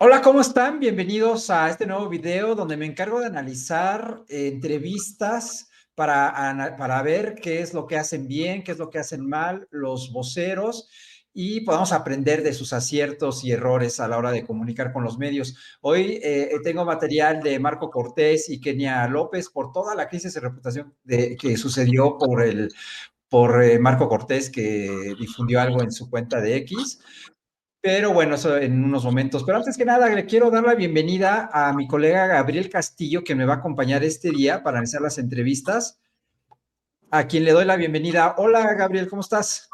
Hola, ¿cómo están? Bienvenidos a este nuevo video donde me encargo de analizar entrevistas para ver qué es lo que hacen bien, qué es lo que hacen mal los voceros y podamos aprender de sus aciertos y errores a la hora de comunicar con los medios. Hoy tengo material de Marco Cortés y Kenia López por toda la crisis de reputación que sucedió por Marco Cortés, que difundió algo en su cuenta de X. Pero bueno, eso en unos momentos. Pero antes que nada, le quiero dar la bienvenida a mi colega Gabriel Castillo, que me va a acompañar este día para realizar las entrevistas, a quien le doy la bienvenida. Hola, Gabriel, ¿cómo estás?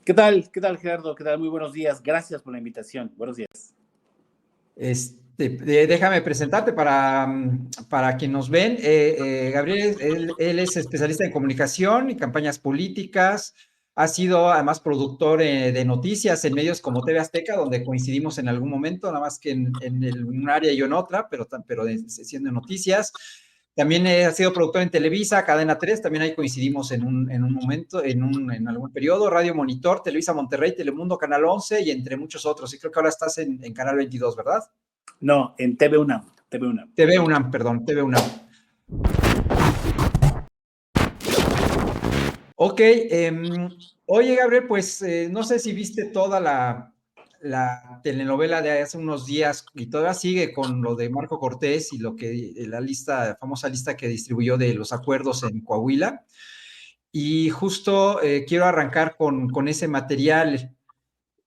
¿Qué tal? ¿Qué tal, Gerardo? ¿Qué tal? Muy buenos días. Gracias por la invitación. Buenos días. Déjame presentarte para quien nos ven. Gabriel, él es especialista en comunicación y campañas políticas. Ha sido además productor de noticias en medios como TV Azteca, donde coincidimos en algún momento, nada más que en un área y yo en otra, pero siendo noticias. También ha sido productor en Televisa, Cadena 3, también ahí coincidimos en un momento, en algún periodo, Radio Monitor, Televisa Monterrey, Telemundo, Canal 11 y entre muchos otros. Y creo que ahora estás en Canal 22, ¿verdad? No, en TV UNAM. TV UNAM. TV UNAM, perdón, TV UNAM. Ok, oye, Gabriel, pues no sé si viste toda la telenovela de hace unos días y todavía sigue con lo de Marco Cortés y lo que la famosa lista que distribuyó de los acuerdos en Coahuila. Y justo quiero arrancar con ese material.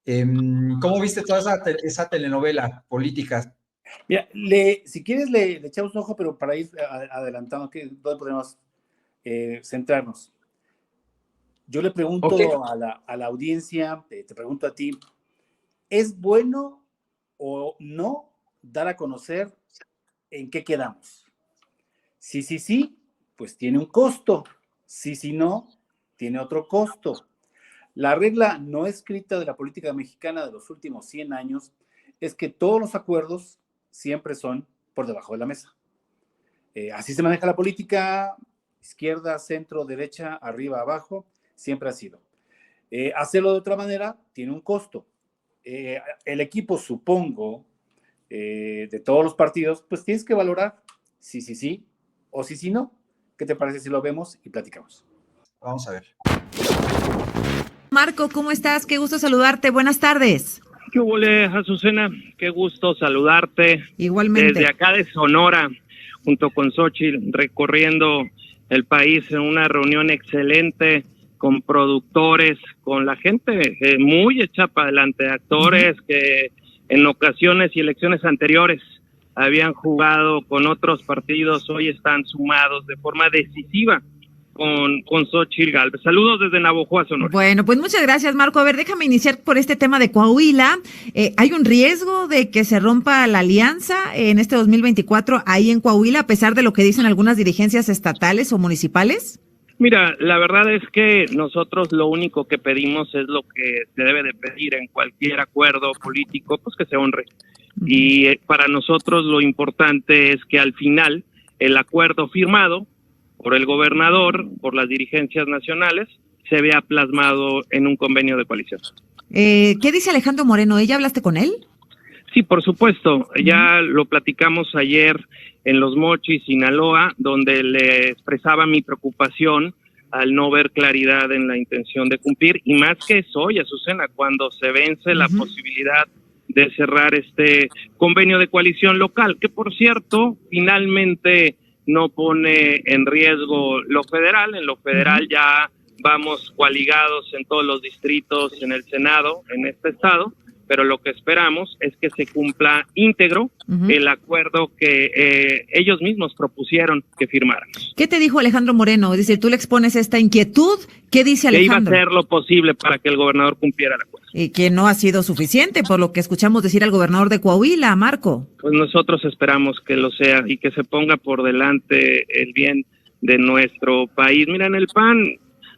¿Cómo viste toda esa telenovela política? Mira, si quieres le echamos un ojo, pero para ir adelantando, ¿dónde podemos centrarnos? Yo le pregunto Okay. a la audiencia, te pregunto a ti, ¿es bueno o no dar a conocer en qué quedamos? Sí, pues tiene un costo. Sí, no, tiene otro costo. La regla no escrita de la política mexicana de los últimos 100 años es que todos los acuerdos siempre son por debajo de la mesa. Así se maneja la política, izquierda, centro, derecha, arriba, abajo, siempre ha sido. Hacerlo de otra manera tiene un costo. El equipo, supongo, de todos los partidos, pues tienes que valorar sí o sí no. ¿Qué te parece si lo vemos y platicamos? Vamos a ver. Marco, ¿cómo estás? Qué gusto saludarte. Buenas tardes. ¿Qué huele, Azucena? Qué gusto saludarte. Igualmente. Desde acá de Sonora, junto con Xochitl, recorriendo el país en una reunión excelente con productores, con la gente muy hecha para adelante, actores que en ocasiones y elecciones anteriores habían jugado con otros partidos, hoy están sumados de forma decisiva con Xochitl Gálvez. Saludos desde Navojoa, Sonora. Bueno, pues muchas gracias, Marco. A ver, déjame iniciar por este tema de Coahuila. ¿Hay un riesgo de que se rompa la alianza en este 2024 ahí en Coahuila, a pesar de lo que dicen algunas dirigencias estatales o municipales? Mira, la verdad es que nosotros lo único que pedimos es lo que se debe de pedir en cualquier acuerdo político, pues que se honre. Y para nosotros lo importante es que al final el acuerdo firmado por el gobernador, por las dirigencias nacionales, se vea plasmado en un convenio de coalición. ¿Qué dice Alejandro Moreno? ¿Ya hablaste con él? Sí, por supuesto. Ya lo platicamos ayer en Los Mochis, Sinaloa, donde le expresaba mi preocupación al no ver claridad en la intención de cumplir. Y más que eso, hoy, Azucena, cuando se vence la posibilidad de cerrar este convenio de coalición local, que por cierto, finalmente no pone en riesgo lo federal. En lo federal ya vamos coaligados en todos los distritos, en el Senado, en este estado, pero lo que esperamos es que se cumpla íntegro el acuerdo que ellos mismos propusieron que firmáramos. ¿Qué te dijo Alejandro Moreno? Es decir, tú le expones esta inquietud. ¿Qué dice Alejandro? Que iba a hacer lo posible para que el gobernador cumpliera el acuerdo. Y que no ha sido suficiente, por lo que escuchamos decir al gobernador de Coahuila, Marco. Pues nosotros esperamos que lo sea y que se ponga por delante el bien de nuestro país. Mira, en el PAN,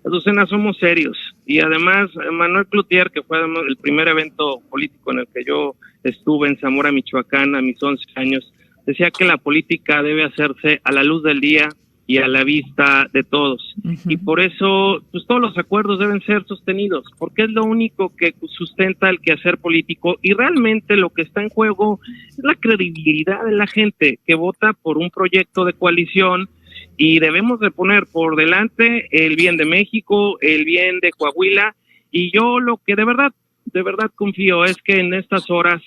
Azucena, somos serios. Y además, Manuel Cloutier, que fue el primer evento político en el que yo estuve en Zamora, Michoacán, a mis 11 años, decía que la política debe hacerse a la luz del día, y a la vista de todos. Y por eso, pues todos los acuerdos deben ser sostenidos, porque es lo único que sustenta el quehacer político, y realmente lo que está en juego es la credibilidad de la gente que vota por un proyecto de coalición, y debemos de poner por delante el bien de México, el bien de Coahuila, y yo lo que de verdad confío es que en estas horas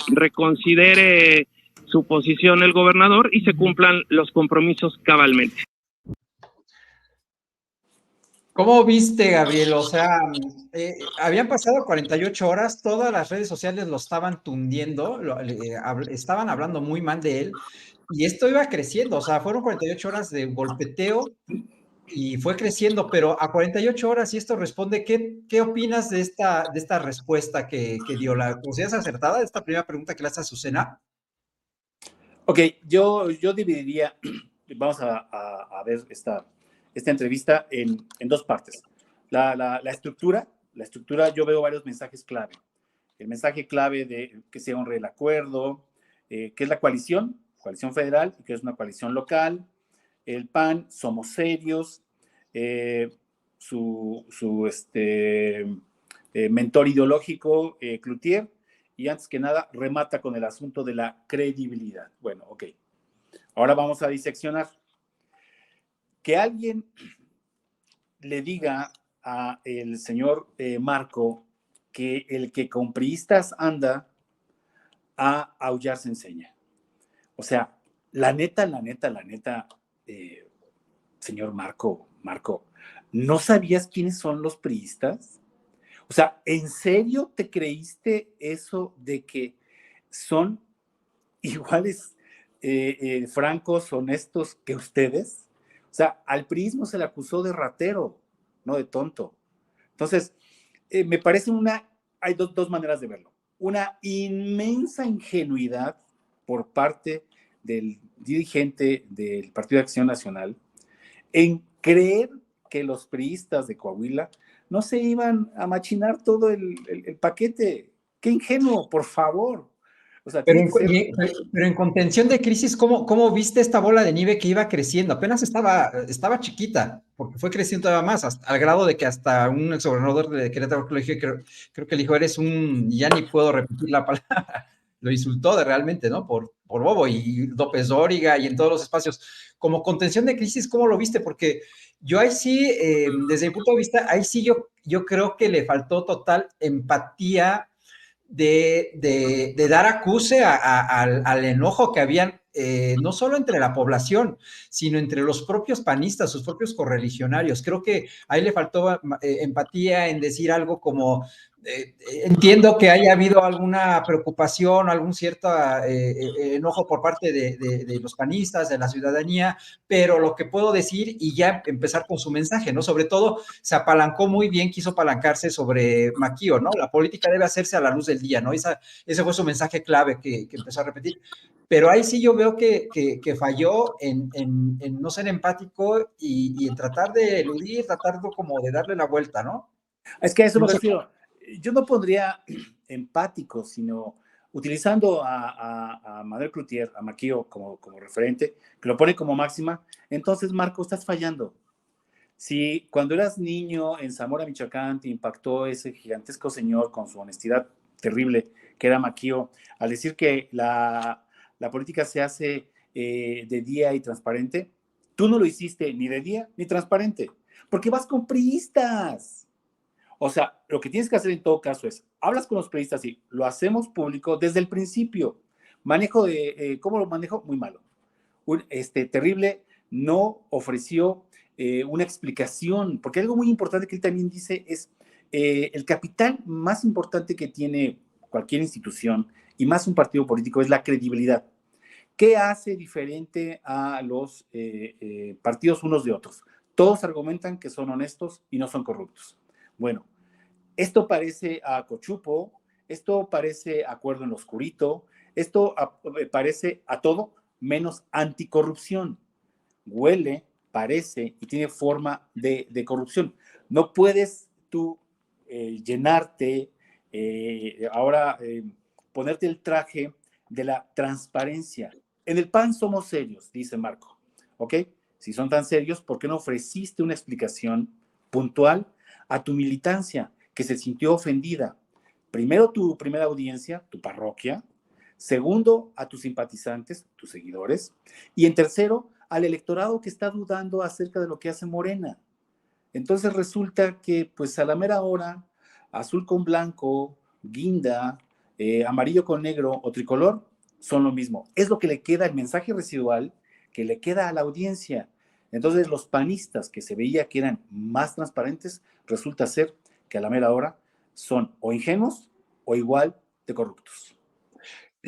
reconsidere su posición el gobernador y se cumplan los compromisos cabalmente. ¿Cómo viste, Gabriel? O sea, habían pasado 48 horas, todas las redes sociales lo estaban tundiendo, estaban hablando muy mal de él, y esto iba creciendo, o sea, fueron 48 horas de golpeteo y fue creciendo, pero a 48 horas y esto responde, ¿qué opinas de esta respuesta que dio? ¿La consideras acertada, esta primera pregunta que le hace a Azucena? Ok, yo dividiría, vamos a ver esta entrevista en dos partes. La estructura, yo veo varios mensajes clave. El mensaje clave de que se honre el acuerdo, que es la coalición federal, y que es una coalición local, el PAN, somos serios, su mentor ideológico, Cloutier, y antes que nada remata con el asunto de la credibilidad. Bueno, ok. Ahora vamos a diseccionar. Que alguien le diga a el señor Marco que el que con priistas anda, a aullar se enseña. O sea, la neta, señor Marco, ¿no sabías quiénes son los priistas? O sea, ¿en serio te creíste eso de que son iguales, francos, honestos que ustedes? O sea, al priismo se le acusó de ratero, no de tonto. Entonces, me parece hay dos maneras de verlo. Una inmensa ingenuidad por parte del dirigente del Partido de Acción Nacional en creer que los priistas de Coahuila no se iban a machinar todo el paquete. ¡Qué ingenuo, por favor! O sea, Pero tiene que ser... pero en contención de crisis, ¿cómo viste esta bola de nieve que iba creciendo? Apenas estaba chiquita, porque fue creciendo todavía más, al grado de que hasta un exgobernador de Querétaro, creo que le dijo, ya ni puedo repetir la palabra, lo insultó realmente, ¿no? Por bobo, y López Dóriga, y en todos los espacios. Como contención de crisis, ¿cómo lo viste? Porque yo ahí sí, desde mi punto de vista, ahí sí yo creo que le faltó total empatía de dar acuse al enojo que habían, no solo entre la población, sino entre los propios panistas, sus propios correligionarios. Creo que ahí le faltó empatía en decir algo como, entiendo que haya habido alguna preocupación, algún cierto enojo por parte de los panistas, de la ciudadanía, pero lo que puedo decir, y ya empezar con su mensaje, ¿no? Sobre todo, se apalancó muy bien, quiso apalancarse sobre Maquio, ¿no? La política debe hacerse a la luz del día, ¿no? Ese fue su mensaje clave que empezó a repetir. Pero ahí sí yo veo que falló en no ser empático y en tratar de eludir, tratar como de darle la vuelta, ¿no? Es que a eso No me sé. refiero. Yo no pondría empático, sino utilizando a Manuel Cloutier, a Maquio como referente, que lo pone como máxima. Entonces, Marco, estás fallando. Si cuando eras niño en Zamora, Michoacán, te impactó ese gigantesco señor con su honestidad terrible, que era Maquio, al decir que la política se hace de día y transparente, tú no lo hiciste ni de día ni transparente, porque vas con priistas. O sea, lo que tienes que hacer en todo caso es, hablas con los periodistas y lo hacemos público desde el principio. Manejo de, ¿cómo lo manejo? Muy malo. Terrible, no ofreció una explicación, porque algo muy importante que él también dice es, el capital más importante que tiene cualquier institución y más un partido político es la credibilidad. ¿Qué hace diferente a los partidos unos de otros? Todos argumentan que son honestos y no son corruptos. Bueno, esto parece a cochupo, esto parece acuerdo en lo oscurito, esto parece a todo menos anticorrupción. Huele, parece y tiene forma de corrupción. No puedes tú llenarte, ahora ponerte el traje de la transparencia. En el PAN somos serios, dice Marco, ¿ok? si son tan serios, ¿por qué no ofreciste una explicación puntual a tu militancia que se sintió ofendida? Primero, tu primera audiencia, tu parroquia. Segundo, a tus simpatizantes, tus seguidores. Y en tercero, al electorado que está dudando acerca de lo que hace Morena. Entonces resulta que, pues a la mera hora, azul con blanco, guinda, amarillo con negro o tricolor, son lo mismo. Es lo que le queda, el mensaje residual que le queda a la audiencia. Entonces los panistas que se veía que eran más transparentes, resulta ser que a la mera hora son o ingenuos o igual de corruptos.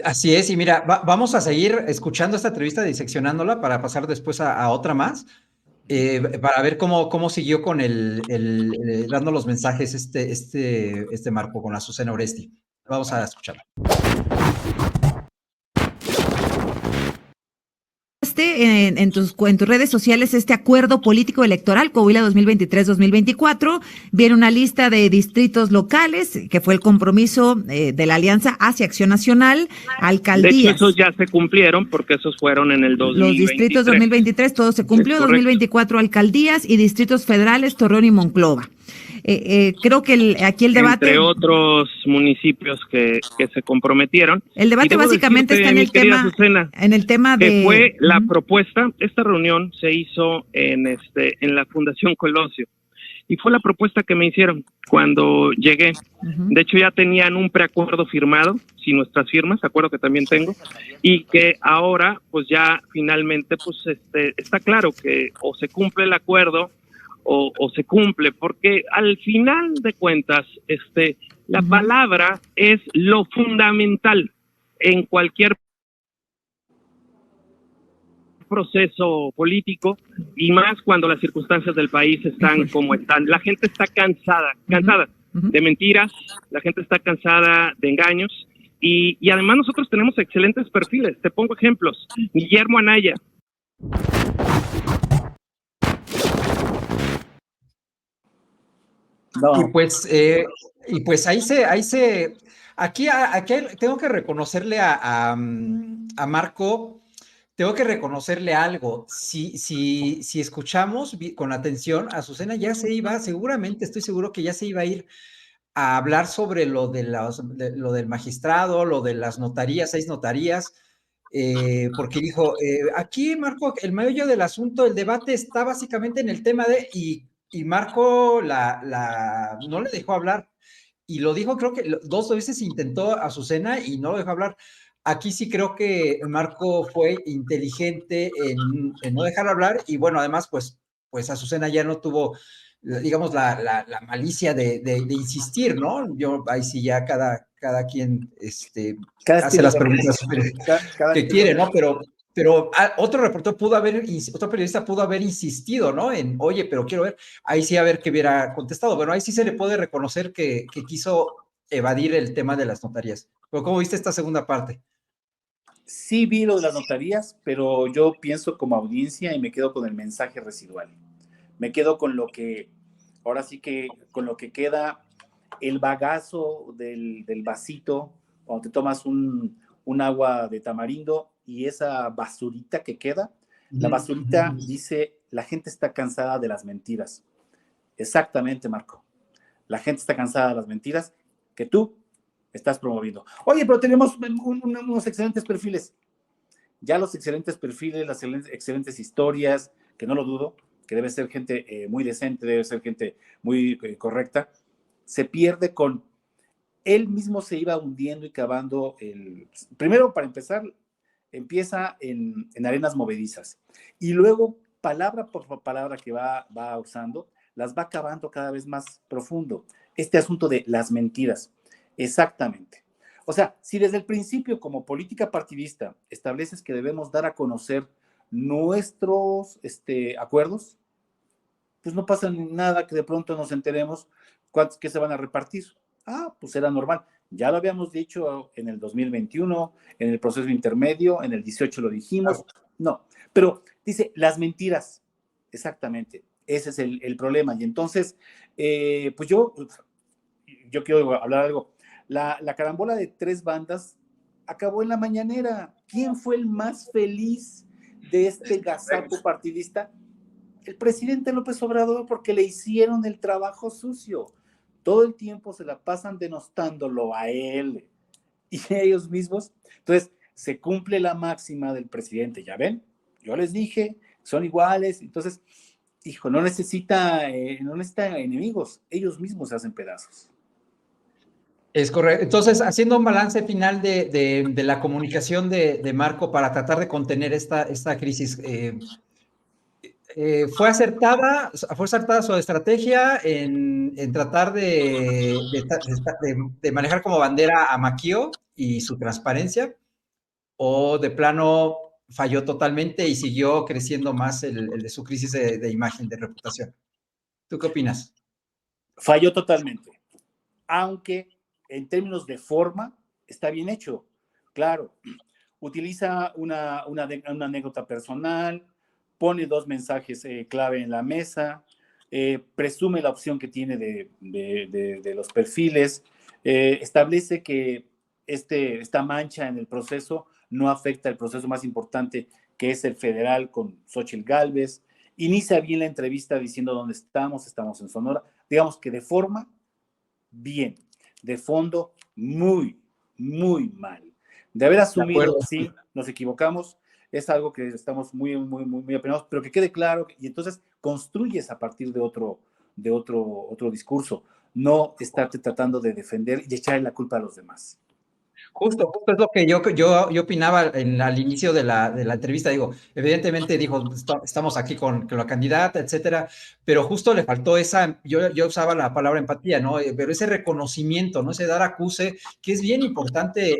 Así es, y mira, vamos a seguir escuchando esta entrevista, diseccionándola para pasar después a otra más, para ver cómo siguió con dando los mensajes este Marco con Azucena Oresti. Vamos a escucharla. En tus redes sociales este acuerdo político electoral Coahuila 2023-2024, viene una lista de distritos locales, que fue el compromiso de la Alianza hacia Acción Nacional, alcaldías. De hecho, esos ya se cumplieron porque esos fueron en el 2023. Los distritos 2023, todo se cumplió, 2024 alcaldías y distritos federales, Torreón y Monclova. Creo que aquí el debate... Entre otros municipios que se comprometieron. El debate básicamente está en el tema de... Que fue la propuesta, esta reunión se hizo en la Fundación Colosio, y fue la propuesta que me hicieron cuando llegué. De hecho, ya tenían un preacuerdo firmado, sin nuestras firmas, acuerdo que también tengo, y que ahora, pues ya finalmente, pues está claro que o se cumple el acuerdo o se cumple, porque al final de cuentas, la palabra es lo fundamental en cualquier proceso político, y más cuando las circunstancias del país están como están. La gente está cansada de mentiras, la gente está cansada de engaños, y además nosotros tenemos excelentes perfiles. Te pongo ejemplos. Guillermo Anaya. No. Y pues ahí aquí tengo que reconocerle a Marco, tengo que reconocerle algo. Si escuchamos con atención, Azucena ya se iba, seguramente estoy seguro que ya se iba a ir a hablar sobre lo del magistrado, lo de las notarías, 6 notarías, porque dijo, aquí Marco, el meollo del asunto, el debate está básicamente en el tema y Marco no le dejó hablar, y lo dijo, creo que 2 veces intentó Azucena y no lo dejó hablar. Aquí sí creo que Marco fue inteligente en no dejar hablar, y bueno, además, pues Azucena ya no tuvo, digamos, la malicia de insistir, ¿no? Yo ahí sí ya cada quien hace las preguntas que quiere, ¿no? Pero otro periodista pudo haber insistido, ¿no? Oye, pero quiero ver, ahí sí a ver que hubiera contestado. Bueno, ahí sí se le puede reconocer que quiso evadir el tema de las notarías. Pero ¿cómo viste esta segunda parte? Sí vi lo de las notarías, pero yo pienso como audiencia y me quedo con el mensaje residual. Me quedo con lo que, ahora sí que con lo que queda, el bagazo del vasito, cuando te tomas un agua de tamarindo y esa basurita que queda, la basurita dice, la gente está cansada de las mentiras. Exactamente, Marco. La gente está cansada de las mentiras que tú estás promoviendo. Oye, pero tenemos unos excelentes perfiles. Ya los excelentes perfiles, las excelentes historias, que no lo dudo, que debe ser gente muy decente, debe ser gente muy correcta, se pierde con... Él mismo se iba hundiendo y cavando primero, para empezar, empieza en arenas movedizas, y luego, palabra por palabra que va usando, las va cavando cada vez más profundo. Este asunto de las mentiras. Exactamente. O sea, si desde el principio, como política partidista, estableces que debemos dar a conocer nuestros acuerdos, pues no pasa nada que de pronto nos enteremos cuántos que se van a repartir. Pues era normal. Ya lo habíamos dicho en el 2021, en el proceso intermedio, en el 18 lo dijimos. No, pero dice las mentiras. Exactamente. Ese es el problema. Y entonces, pues yo quiero hablar algo. La carambola de 3 bandas acabó en la mañanera. ¿Quién fue el más feliz de este gazapo partidista? El presidente López Obrador, porque le hicieron el trabajo sucio. Todo el tiempo se la pasan denostándolo a él y a ellos mismos. Entonces, se cumple la máxima del presidente. ¿Ya ven? Yo les dije, son iguales. Entonces, hijo, no necesita enemigos. Ellos mismos se hacen pedazos. Es correcto. Entonces, haciendo un balance final de la comunicación de Marco para tratar de contener esta crisis, ¿fue acertada su estrategia en tratar de manejar como bandera a Maquio y su transparencia? ¿O de plano falló totalmente y siguió creciendo más el de su crisis de imagen, de reputación? ¿Tú qué opinas? Falló totalmente. Aunque en términos de forma está bien hecho. Claro, utiliza una anécdota personal, pone 2 mensajes clave en la mesa, presume la opción que tiene de los perfiles, establece que esta mancha en el proceso no afecta el proceso más importante, que es el federal con Xóchitl Gálvez. Inicia bien la entrevista diciendo dónde estamos en Sonora. Digamos que de forma, bien. De fondo, muy, muy mal. De haber asumido, sí, nos equivocamos, es algo que estamos muy apenados, pero que quede claro, y entonces construyes a partir de otro discurso, no estarte tratando de defender y echarle la culpa a los demás. Justo es lo que yo opinaba al inicio de la entrevista. Digo, evidentemente dijo, estamos aquí con la candidata, etcétera, pero justo le faltó yo usaba la palabra empatía, ¿no? Pero ese reconocimiento, ¿no? Ese dar acuse, que es bien importante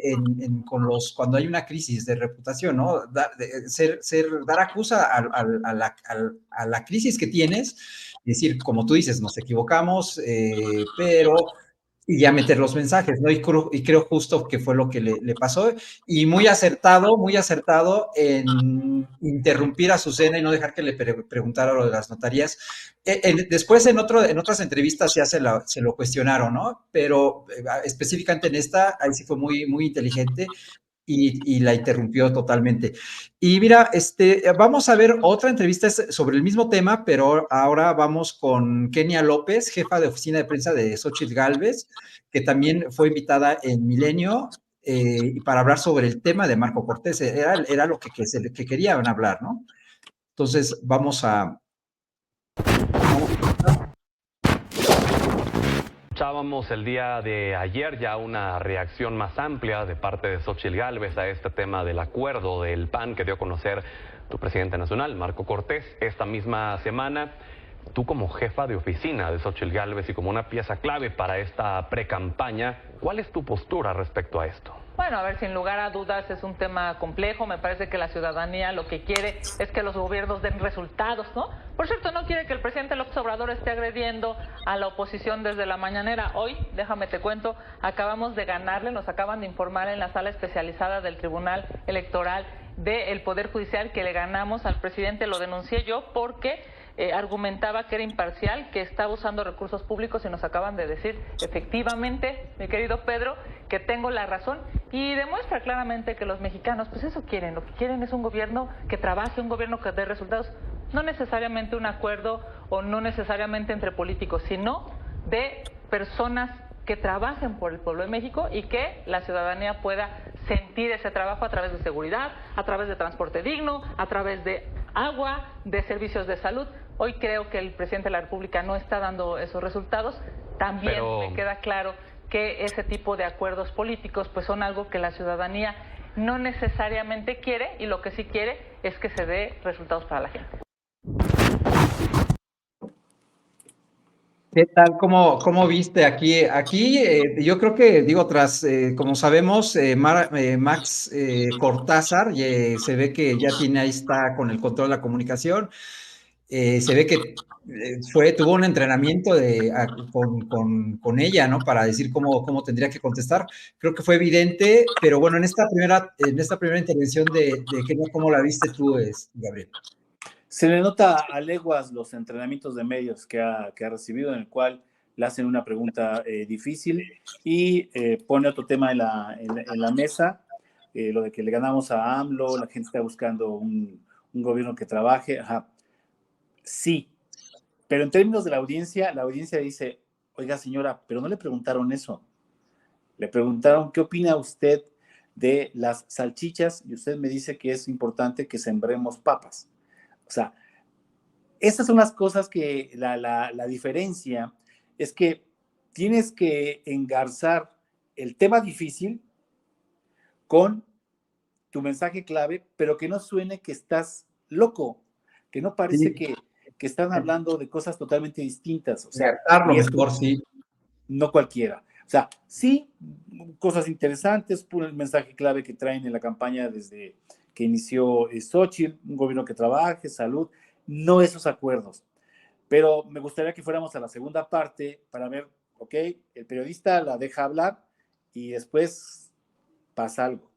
cuando hay una crisis de reputación, ¿no? Dar acusa a la crisis que tienes, decir, como tú dices, nos equivocamos, pero y ya meter los mensajes, ¿no? Y creo justo que fue lo que le pasó, y muy acertado en interrumpir a Azucena y no dejar que le preguntara lo de las notarías. Después en otras entrevistas ya se lo cuestionaron, ¿no? Pero específicamente en esta, ahí sí fue muy inteligente, y la interrumpió totalmente. Y mira, vamos a ver otra entrevista sobre el mismo tema, pero ahora vamos con Kenia López, jefa de oficina de prensa de Xóchitl Gálvez, que también fue invitada en Milenio para hablar sobre el tema de Marco Cortés. Era lo que querían hablar, ¿no? Entonces, vamos a... Escuchábamos el día de ayer ya una reacción más amplia de parte de Xóchitl Gálvez a este tema del acuerdo del PAN que dio a conocer tu presidente nacional, Marco Cortés. Esta misma semana, tú como jefa de oficina de Xóchitl Gálvez y como una pieza clave para esta precampaña, ¿cuál es tu postura respecto a esto? Bueno, a ver, sin lugar a dudas es un tema complejo. Me parece que la ciudadanía lo que quiere es que los gobiernos den resultados, ¿no? Por cierto, no quiere que el presidente López Obrador esté agrediendo a la oposición desde la mañanera. Hoy, déjame te cuento, acabamos de ganarle, nos acaban de informar en la sala especializada del Tribunal Electoral del Poder Judicial que le ganamos al presidente. Lo denuncié yo porque argumentaba que era imparcial, que estaba usando recursos públicos, y nos acaban de decir efectivamente, mi querido Pedro, que tengo la razón, y demuestra claramente que los mexicanos pues eso quieren. Lo que quieren es un gobierno que trabaje, un gobierno que dé resultados, no necesariamente un acuerdo o no necesariamente entre políticos, sino de personas que trabajen por el pueblo de México y que la ciudadanía pueda sentir ese trabajo a través de seguridad, a través de transporte digno, a través de agua, de servicios de salud. Hoy creo que el presidente de la República no está dando esos resultados. También me queda claro que ese tipo de acuerdos políticos pues son algo que la ciudadanía no necesariamente quiere, y lo que sí quiere es que se dé resultados para la gente. ¿Qué tal? ¿Cómo viste aquí? Yo creo que, digo, como sabemos, Max Cortázar se ve que ya ahí está con el control de la comunicación. Se ve que tuvo un entrenamiento con ella, ¿no? Para decir cómo tendría que contestar. Creo que fue evidente, pero bueno, en esta primera intervención de Kenia, ¿cómo la viste tú, Gabriel? Se le nota a leguas los entrenamientos de medios que ha recibido, en el cual le hacen una pregunta difícil y pone otro tema en la mesa, lo de que le ganamos a AMLO, la gente está buscando un gobierno que trabaje. Ajá. Sí, pero en términos de la audiencia dice, oiga señora, pero no le preguntaron eso. Le preguntaron, ¿qué opina usted de las salchichas? Y usted me dice que es importante que sembremos papas. O sea, esas son las cosas que la diferencia es que tienes que engarzar el tema difícil con tu mensaje clave, pero que no suene que estás loco, que no parece Sí. que están hablando de cosas totalmente distintas. O sea, Descartarlo y esto mejor, sí. no cualquiera. O sea, sí, cosas interesantes, por el mensaje clave que traen en la campaña desde que inició Xochitl, un gobierno que trabaje, salud, no esos acuerdos. Pero me gustaría que fuéramos a la segunda parte para ver, ok, el periodista la deja hablar y después pasa algo.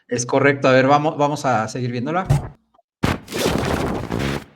Es correcto. A ver, vamos a seguir viéndola.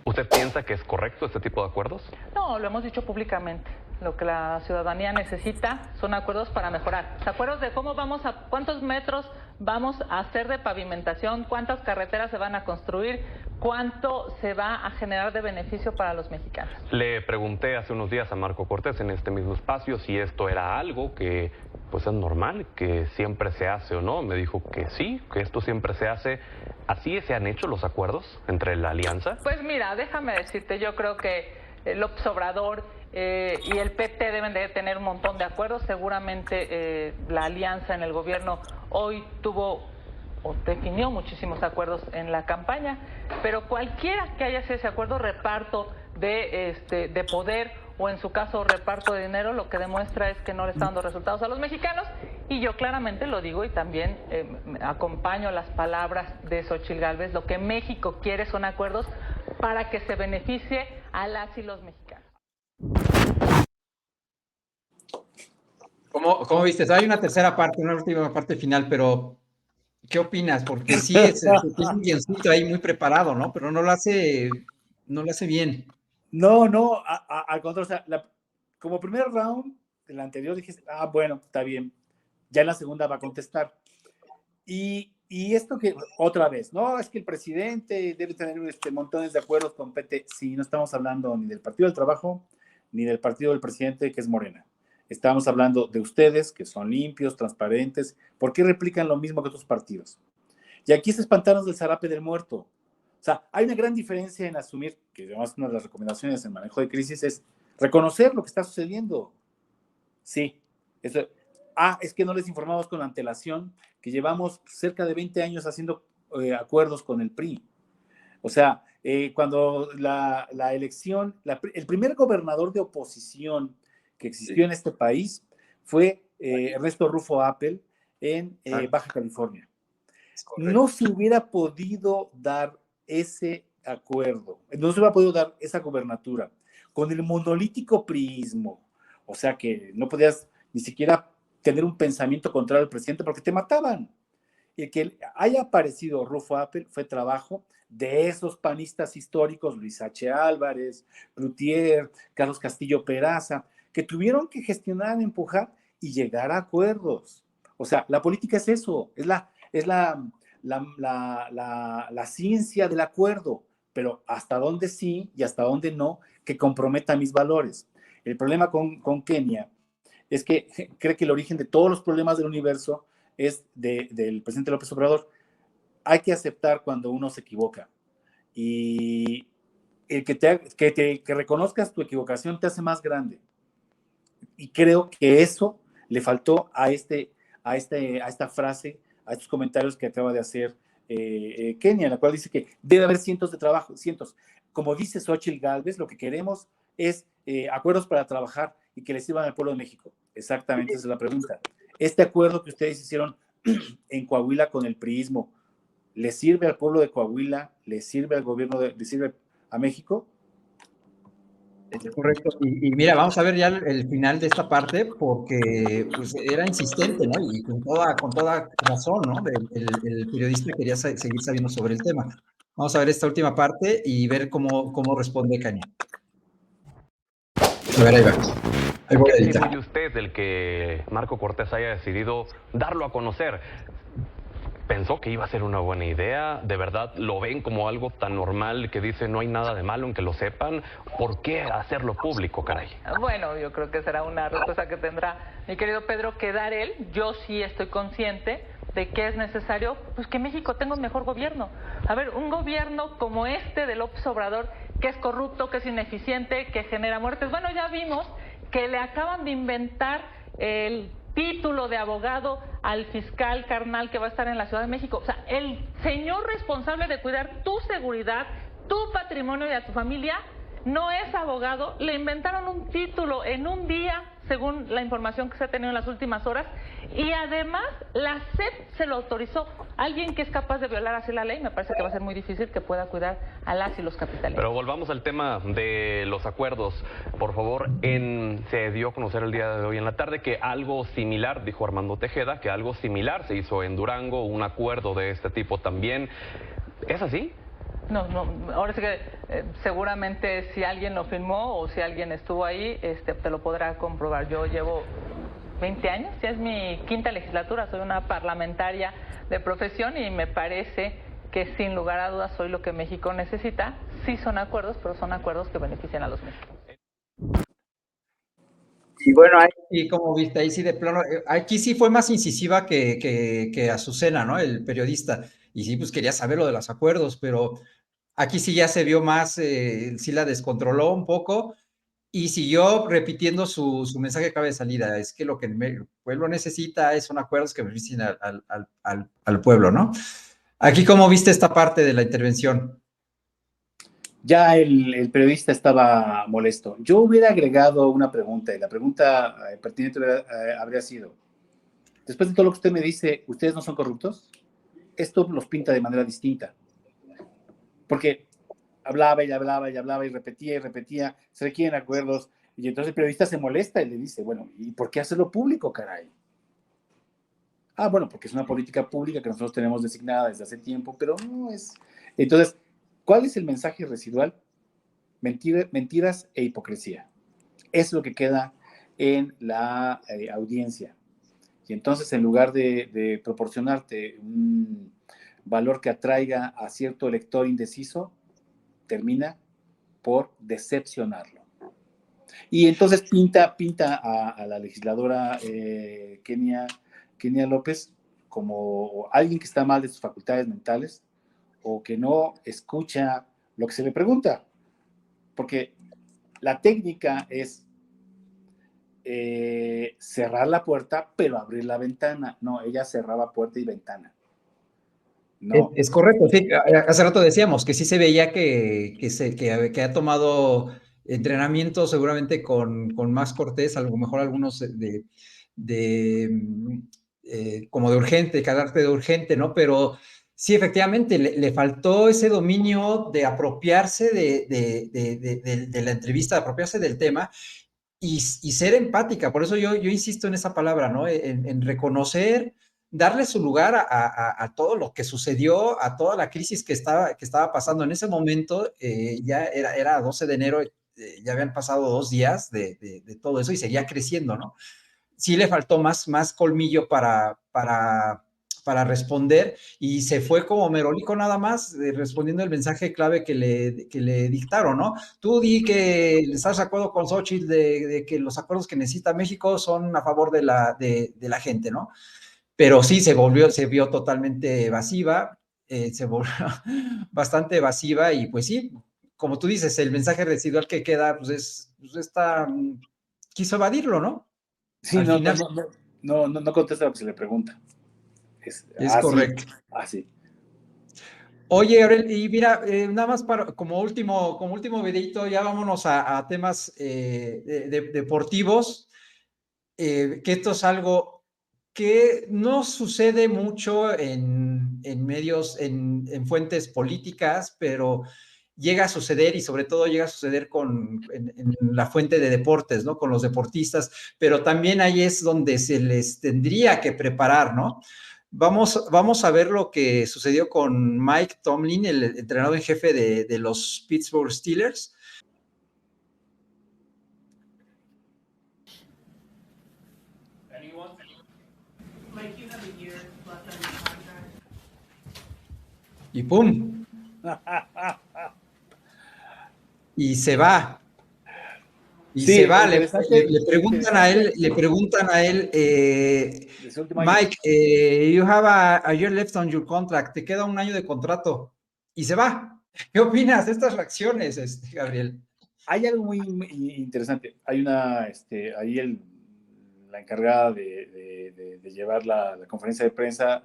¿Usted piensa que es correcto este tipo de acuerdos? No, lo hemos dicho públicamente. Lo que la ciudadanía necesita son acuerdos para mejorar. Acuerdos de cómo vamos a, cuántos metros vamos a hacer de pavimentación, cuántas carreteras se van a construir, cuánto se va a generar de beneficio para los mexicanos. Le pregunté hace unos días a Marco Cortés en este mismo espacio si esto era algo que pues es normal, que siempre se hace o no. Me dijo que sí, que esto siempre se hace. ¿Así se han hecho los acuerdos entre la alianza? Pues mira, déjame decirte, yo creo que López Obrador y el PT deben de tener un montón de acuerdos. Seguramente la alianza en el gobierno hoy tuvo o definió muchísimos acuerdos en la campaña, pero cualquiera que haya sido ese acuerdo, reparto de poder o en su caso reparto de dinero, lo que demuestra es que no le está dando resultados a los mexicanos, y yo claramente lo digo y también acompaño las palabras de Xochitl Gálvez. Lo que México quiere son acuerdos para que se beneficie a las y los mexicanos. ¿Cómo viste? Hay una tercera parte, una última parte final, pero ¿qué opinas? Porque sí, tiene un guioncito ahí muy preparado, ¿no? Pero no lo hace bien. No, al contrario, o sea, como primer round, en la anterior dije, bueno, está bien, ya en la segunda va a contestar. Y esto que, otra vez, no, es que el presidente debe tener montones de acuerdos con PT. Sí, no estamos hablando ni del Partido del Trabajo, ni del partido del presidente, que es Morena. Estamos hablando de ustedes, que son limpios, transparentes. ¿Por qué replican lo mismo que otros partidos? Y aquí es espantarnos del zarape del muerto. O sea, hay una gran diferencia en asumir, que además una de las recomendaciones en manejo de crisis es reconocer lo que está sucediendo. Sí, eso. Es que no les informamos con antelación que llevamos cerca de 20 años haciendo acuerdos con el PRI. O sea, cuando la elección, el primer gobernador de oposición que existió en este país fue Ernesto Rufo Appel en Baja California. No se hubiera podido dar ese acuerdo, no se hubiera podido dar esa gobernatura con el monolítico priismo. O sea que no podías ni siquiera tener un pensamiento contrario al presidente porque te mataban. Y que haya aparecido Rufo Appel fue trabajo de esos panistas históricos, Luis H. Álvarez, Cloutier, Carlos Castillo Peraza, que tuvieron que gestionar, empujar y llegar a acuerdos. O sea, la política es eso, es la ciencia del acuerdo, pero hasta dónde sí y hasta dónde no, que comprometa mis valores. El problema con Kenia es que cree que el origen de todos los problemas del universo es del presidente López Obrador. Hay que aceptar cuando uno se equivoca. Y el que reconozcas tu equivocación te hace más grande. Y creo que eso le faltó a esta frase, a estos comentarios que acaba de hacer Kenia, en la cual dice que debe haber cientos de trabajos, cientos. Como dice Xochitl Gálvez, lo que queremos es acuerdos para trabajar y que le sirvan al pueblo de México. Exactamente, esa es la pregunta. Este acuerdo que ustedes hicieron en Coahuila con el priismo, ¿le sirve al pueblo de Coahuila? ¿Le sirve al gobierno? ¿Le sirve a México? Correcto. Y mira, vamos a ver ya el final de esta parte porque pues, era insistente, ¿no? Y con toda razón, ¿no? El periodista quería seguir sabiendo sobre el tema. Vamos a ver esta última parte y ver cómo responde Kenia. A ver, ahí va. Ahí voy a ¿Qué editar. atribuye usted del que Marco Cortés haya decidido darlo a conocer? ¿Pensó que iba a ser una buena idea? ¿De verdad lo ven como algo tan normal que dice no hay nada de malo en que lo sepan? ¿Por qué hacerlo público, caray? Bueno, yo creo que será una respuesta que tendrá mi querido Pedro que dar él. Yo sí estoy consciente de que es necesario pues que México tenga un mejor gobierno. A ver, un gobierno como este de López Obrador, que es corrupto, que es ineficiente, que genera muertes. Bueno, ya vimos que le acaban de inventar el título de abogado al fiscal carnal que va a estar en la Ciudad de México. O sea, el señor responsable de cuidar tu seguridad, tu patrimonio y a tu familia no es abogado. Le inventaron un título en un día, según la información que se ha tenido en las últimas horas, y además la SEP se lo autorizó. Alguien que es capaz de violar así la ley, me parece que va a ser muy difícil que pueda cuidar a las y los capitalinos. Pero volvamos al tema de los acuerdos. Por favor, se dio a conocer el día de hoy en la tarde que algo similar, dijo Armando Tejeda, que algo similar se hizo en Durango, un acuerdo de este tipo también. ¿Es así? No, ahora sí que seguramente si alguien lo firmó o si alguien estuvo ahí, te lo podrá comprobar. Yo llevo 20 años, ya es mi quinta legislatura, soy una parlamentaria de profesión y me parece que sin lugar a dudas soy lo que México necesita. Sí son acuerdos, pero son acuerdos que benefician a los mexicanos. Y bueno, ahí como viste, ahí sí de plano, aquí sí fue más incisiva que Azucena, ¿no? El periodista. Y sí, pues quería saber lo de los acuerdos, pero aquí sí ya se vio más, sí la descontroló un poco y siguió repitiendo su mensaje clave de salida. Es que lo que el pueblo necesita son acuerdos que beneficien al pueblo, ¿no? Aquí, ¿cómo viste esta parte de la intervención? Ya el periodista estaba molesto. Yo hubiera agregado una pregunta, y la pregunta pertinente habría sido, después de todo lo que usted me dice, ¿ustedes no son corruptos? Esto los pinta de manera distinta. Porque hablaba y repetía, se requieren acuerdos, y entonces el periodista se molesta y le dice, bueno, ¿y por qué hacerlo público, caray? Ah, bueno, porque es una política pública que nosotros tenemos designada desde hace tiempo, pero no es... Entonces, ¿cuál es el mensaje residual? Mentiras e hipocresía. Es lo que queda en la audiencia. Y entonces, en lugar de proporcionarte un valor que atraiga a cierto elector indeciso, termina por decepcionarlo. Y entonces pinta a la legisladora Kenia López como alguien que está mal de sus facultades mentales o que no escucha lo que se le pregunta. Porque la técnica es cerrar la puerta, pero abrir la ventana. No, ella cerraba puerta y ventana. No. Es correcto, sí, hace rato decíamos que sí se veía que ha tomado entrenamiento seguramente con Max Cortés, a lo mejor algunos como de urgente, carácter de urgente, ¿no? Pero sí, efectivamente, le faltó ese dominio de apropiarse de la entrevista, de apropiarse del tema y ser empática. Por eso yo insisto en esa palabra, ¿no? En reconocer, darle su lugar a todo lo que sucedió, a toda la crisis que estaba pasando en ese momento. Ya era 12 de enero, ya habían pasado 2 días de todo eso y seguía creciendo, ¿no? Sí le faltó más colmillo para responder y se fue como merolico nada más respondiendo el mensaje clave que le dictaron, ¿no? Tú di que estás de acuerdo con Xochitl de que los acuerdos que necesita México son a favor de la gente, ¿no? Pero sí se vio totalmente evasiva, se volvió bastante evasiva y pues sí, como tú dices, el mensaje residual que queda, pues quiso evadirlo, ¿no? Sí, Al final. no contesta lo que se le pregunta. Es correcto. Así. Oye, Gabriel, y mira, nada más como último videito, ya vámonos a temas deportivos, que esto es algo que no sucede mucho en medios, en fuentes políticas, pero llega a suceder y sobre todo llega a suceder en la fuente de deportes, ¿no? Con los deportistas, pero también ahí es donde se les tendría que preparar, ¿no? Vamos a ver lo que sucedió con Mike Tomlin, el entrenador en jefe de los Pittsburgh Steelers. y ¡pum! Y se va. Y Sí, se va, interesante, le preguntan a él, de su último año. Mike, you have a year left on your contract, te queda un año de contrato, y se va. ¿Qué opinas de estas reacciones, Gabriel? Hay algo muy interesante. Hay una, ahí la encargada de llevar la conferencia de prensa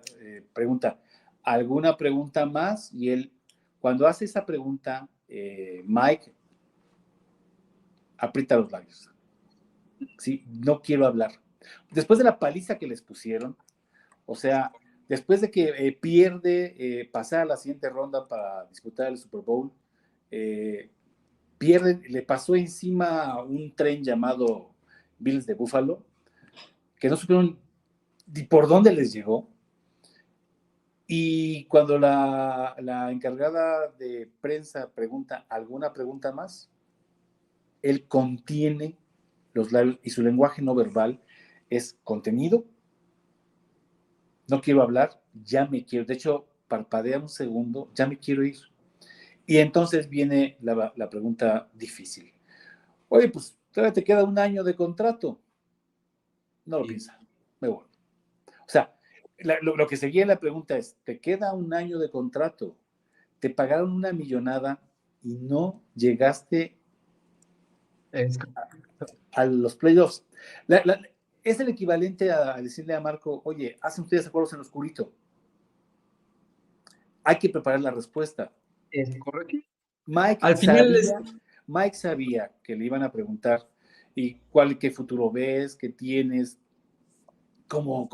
pregunta, ¿alguna pregunta más? Y él, cuando hace esa pregunta, Mike aprieta los labios. Sí, no quiero hablar. Después de la paliza que les pusieron, o sea, después de que pierde, pasar a la siguiente ronda para disputar el Super Bowl, pierde, le pasó encima un tren llamado Bills de Buffalo, que no supieron ni por dónde les llegó. Y cuando la encargada de prensa pregunta, ¿alguna pregunta más? Él contiene los labios y su lenguaje no verbal es contenido. No quiero hablar, ya me quiero. De hecho, parpadea un segundo, ya me quiero ir. Y entonces viene la pregunta difícil. Oye, pues todavía te queda un año de contrato. No lo piensa, me voy. O sea, lo que seguía en la pregunta es, te queda un año de contrato, te pagaron una millonada y no llegaste a los playoffs. Es el equivalente a decirle a Marco, oye, hacen ustedes acuerdos en lo oscurito. Hay que preparar la respuesta. Es correcto. Mike sabía que le iban a preguntar y qué futuro ves, qué tienes, cuál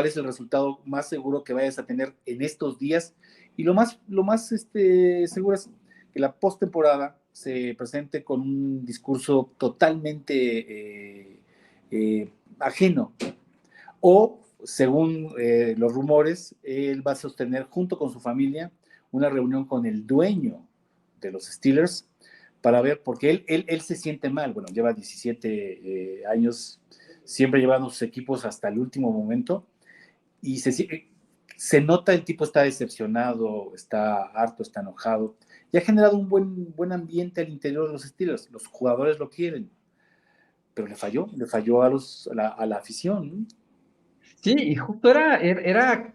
es el resultado más seguro que vayas a tener en estos días. Y lo más seguro es que la postemporada se presente con un discurso totalmente ajeno. O, según los rumores, él va a sostener junto con su familia una reunión con el dueño de los Steelers para ver, porque él se siente mal. Bueno, lleva 17 años siempre llevando sus equipos hasta el último momento y se nota el tipo está decepcionado, está harto, está enojado y ha generado un buen ambiente al interior de los Steelers. Los jugadores lo quieren, pero le falló a la afición. Sí, y justo era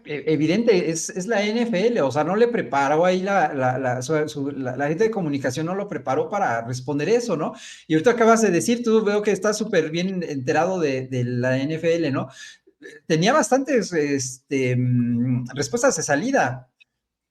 evidente, es la NFL, o sea, no le preparó ahí la gente de comunicación no lo preparó para responder eso, ¿no? Y ahorita acabas de decir, tú veo que estás súper bien enterado de la NFL, ¿no? Tenía bastantes respuestas de salida,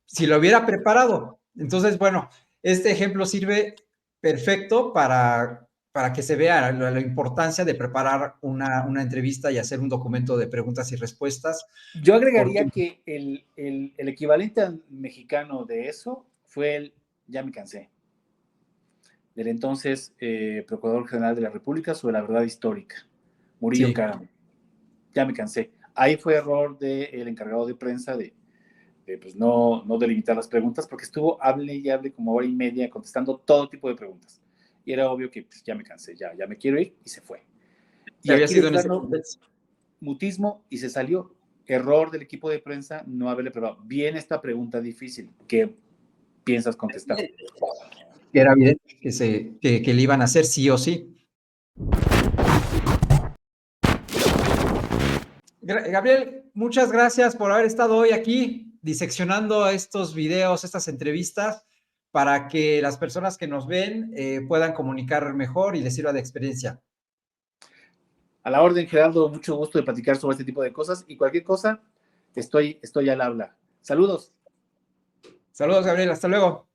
si lo hubiera preparado. Entonces, bueno, este ejemplo sirve perfecto para que se vea la importancia de preparar una entrevista y hacer un documento de preguntas y respuestas. Yo agregaría que el equivalente mexicano de eso fue el ya me cansé, del entonces Procurador General de la República sobre la verdad histórica, Murillo Karam. Ya me cansé. Ahí fue error del encargado de prensa de pues no delimitar las preguntas, porque estuvo hable y hable como hora y media contestando todo tipo de preguntas. Y era obvio que pues, ya me cansé, ya me quiero ir, y se fue. Y había aquí sido mutismo y se salió. Error del equipo de prensa no haberle preparado. Bien esta pregunta difícil. ¿Qué piensas contestar? Que era evidente que le iban a hacer sí o sí. Gabriel, muchas gracias por haber estado hoy aquí diseccionando estos videos, estas entrevistas, para que las personas que nos ven puedan comunicar mejor y les sirva de experiencia. A la orden, Gerardo, mucho gusto de platicar sobre este tipo de cosas y cualquier cosa, estoy al habla. Saludos. Saludos, Gabriel, hasta luego.